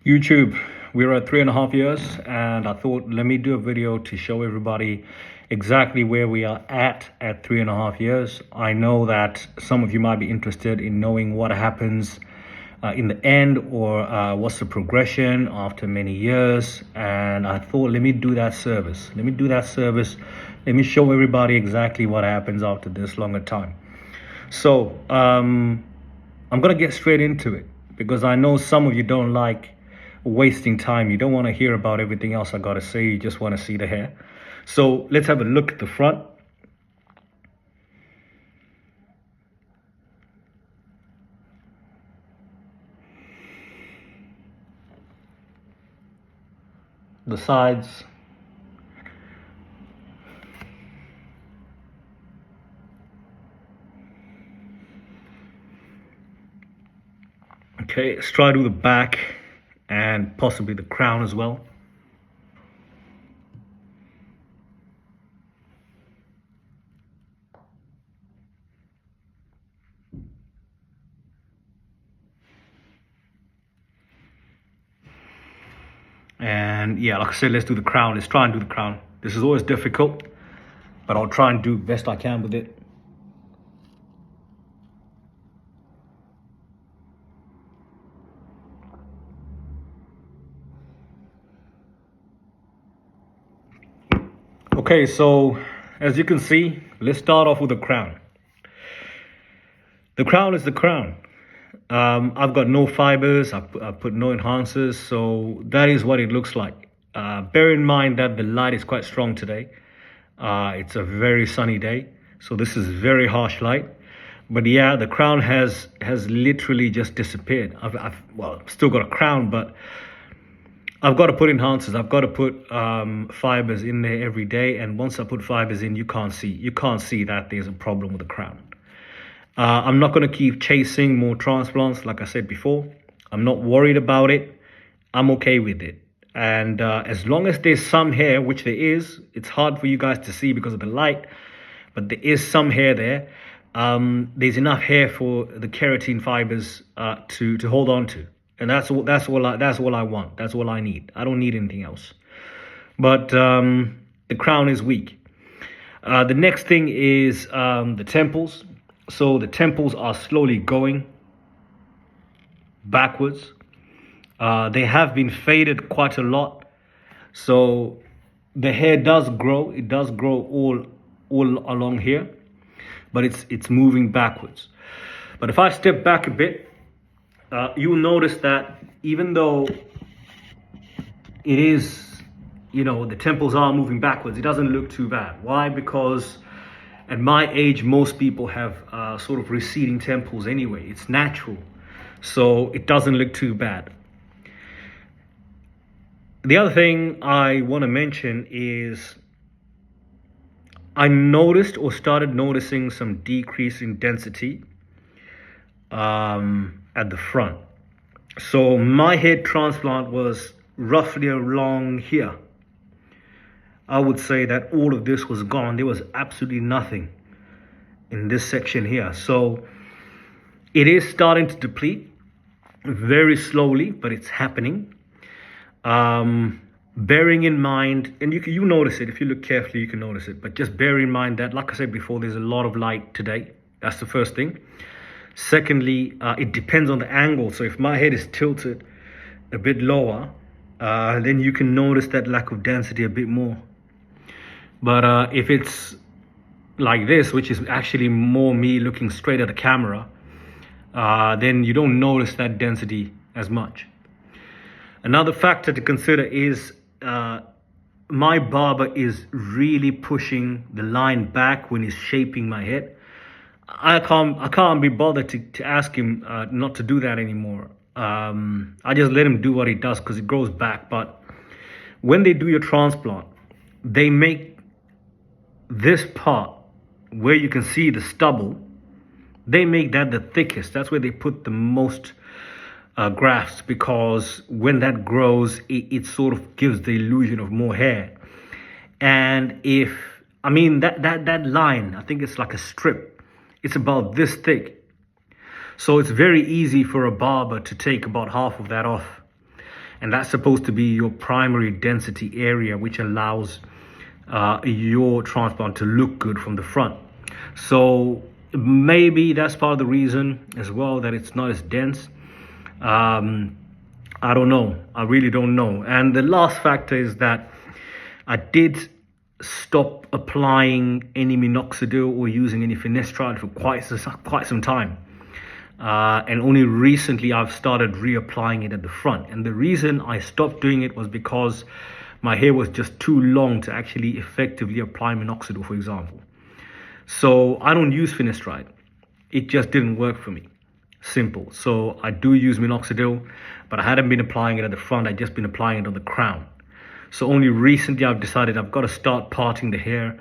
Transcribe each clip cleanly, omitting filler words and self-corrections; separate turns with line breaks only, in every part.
YouTube, we're at 3.5 years, and I thought let me do a video to show everybody exactly where we are at 3.5 years. I know that some of you might be interested in knowing what happens in the end, or what's the progression after many years, and I thought let me do that service. Let me show everybody exactly what happens after this longer time. So I'm gonna get straight into it because I know some of you don't like wasting time. You don't want to hear about everything else I gotta say. You just want to see the hair. So let's have a look at the front. The sides. Okay, let's try to do the back and possibly the crown as well. And yeah, like I said, let's do the crown. Let's try and do the crown. This is always difficult, but I'll try and do the best I can with it. Okay, so as you can see, let's start off with the crown. The crown is the crown. I've got no fibers, I've put no enhancers, so that is what it looks like. Bear in mind that the light is quite strong today. It's a very sunny day, so this is very harsh light. But yeah, the crown has literally just disappeared. I've still got a crown, but I've got to put enhancers. I've got to put fibers in there every day, and once I put fibers in, you can't see that there's a problem with the crown. I'm not going to keep chasing more transplants, like I said before. I'm not worried about it. I'm okay with it. And as long as there's some hair, which there is, it's hard for you guys to see because of the light, but there is some hair there. There's enough hair for the keratin fibers to hold on to. And that's all I want. That's all I need. I don't need anything else. But the crown is weak. The next thing is the temples. So the temples are slowly going backwards. They have been faded quite a lot. So the hair does grow. It does grow all along here, but it's moving backwards. But if I step back a bit, you'll notice that even though it is, the temples are moving backwards, it doesn't look too bad. Why? Because at my age, most people have sort of receding temples anyway. It's natural, so it doesn't look too bad. The other thing I want to mention is I noticed or started noticing some decrease in density at the front. So my head transplant was roughly along here. I would say that all of this was gone. There was absolutely nothing in this section here. So it is starting to deplete very slowly, but it's happening. Bearing in mind, and you notice it, if you look carefully, you can notice it, but just bear in mind that, like I said before, there's a lot of light today. That's the first thing. Secondly, it depends on the angle. So if my head is tilted a bit lower, then you can notice that lack of density a bit more. But if it's like this, which is actually more me looking straight at the camera, then you don't notice that density as much. Another factor to consider is my barber is really pushing the line back when he's shaping my head. I can't be bothered to ask him not to do that anymore. I just let him do what he does because it grows back. But when they do your transplant, they make this part where you can see the stubble, they make that the thickest. That's where they put the most grafts, because when that grows, it sort of gives the illusion of more hair. And that line, I think it's like a strip, it's about this thick. So it's very easy for a barber to take about half of that off. and that's supposed to be your primary density area, which allows your transplant to look good from the front. So maybe that's part of the reason as well that it's not as dense. I don't know. I really don't know. And the last factor is that I did stop applying any minoxidil or using any finasteride for quite some time. And only recently I've started reapplying it at the front. And the reason I stopped doing it was because my hair was just too long to actually effectively apply minoxidil, for example. So I don't use finasteride. It just didn't work for me. Simple. So I do use minoxidil, but I hadn't been applying it at the front. I'd just been applying it on the crown. So only recently I've decided I've got to start parting the hair,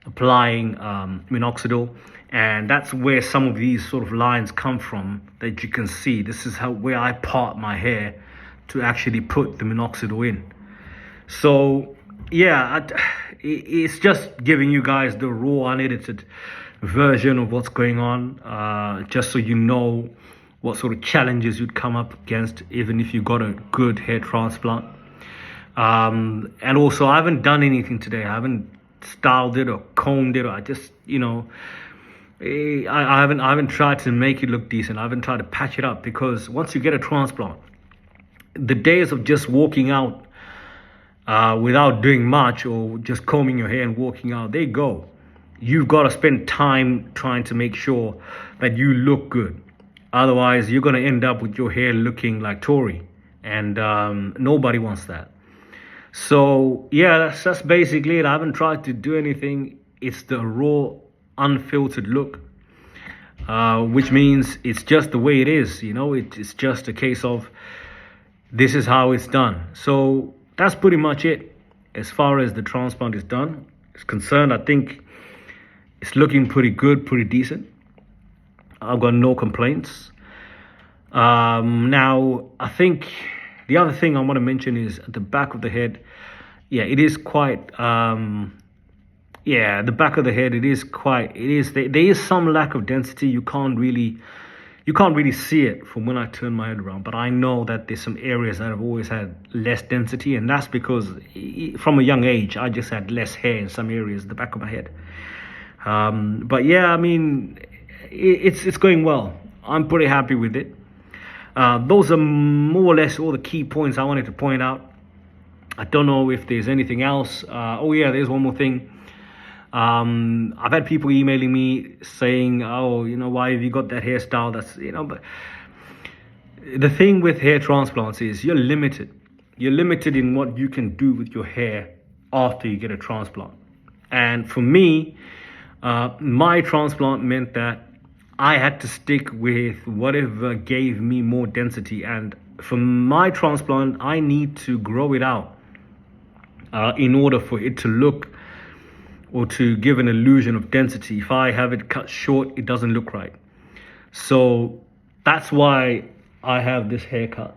applying minoxidil. And that's where some of these sort of lines come from that you can see. This is where I part my hair to actually put the minoxidil in. So yeah, it's just giving you guys the raw, unedited version of what's going on, just so you know what sort of challenges you'd come up against even if you got a good hair transplant. And also, I haven't done anything today. I haven't styled it or combed it, or I just, I haven't tried to make it look decent. I haven't tried to patch it up, because once you get a transplant, the days of just walking out without doing much, or just combing your hair and walking out, they go. You've got to spend time trying to make sure that you look good. Otherwise, you're going to end up with your hair looking like Tory, and nobody wants that. So yeah, that's basically it. I haven't tried to do anything. It's the raw, unfiltered look, which means it's just the way it is. It's just a case of this is how it's done. So that's pretty much it as far as the transplant is concerned. I think it's looking pretty good, pretty decent. I've got no complaints. Now, I think the other thing I want to mention is at the back of the head. Yeah, it is quite. The back of the head. There is some lack of density. You can't really see it from when I turn my head around. But I know that there's some areas that have always had less density, and that's because from a young age I just had less hair in some areas at the back of my head. But yeah, I mean, it's going well. I'm pretty happy with it. Those are more or less all the key points I wanted to point out. I don't know if there's anything else. There's one more thing. I've had people emailing me saying, why have you got that hairstyle? But the thing with hair transplants is you're limited. You're limited in what you can do with your hair after you get a transplant. And for me, my transplant meant that I had to stick with whatever gave me more density. And for my transplant, I need to grow it out in order for it to look, or to give an illusion of density. If I have it cut short, it doesn't look right. So that's why I have this haircut.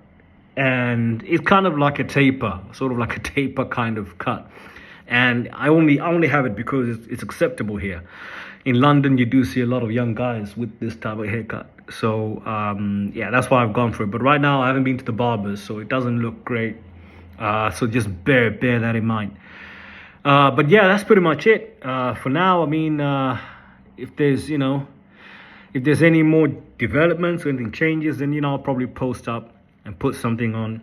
And it's kind of like a taper, sort of like a taper kind of cut. And I only have it because it's acceptable here. In London, you do see a lot of young guys with this type of haircut. So that's why I've gone for it. But right now, I haven't been to the barbers, so it doesn't look great. So just bear that in mind. But yeah, that's pretty much it for now. I mean, if there's any more developments or anything changes, then I'll probably post up and put something on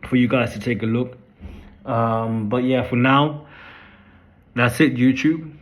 for you guys to take a look. But yeah, for now, that's it, YouTube.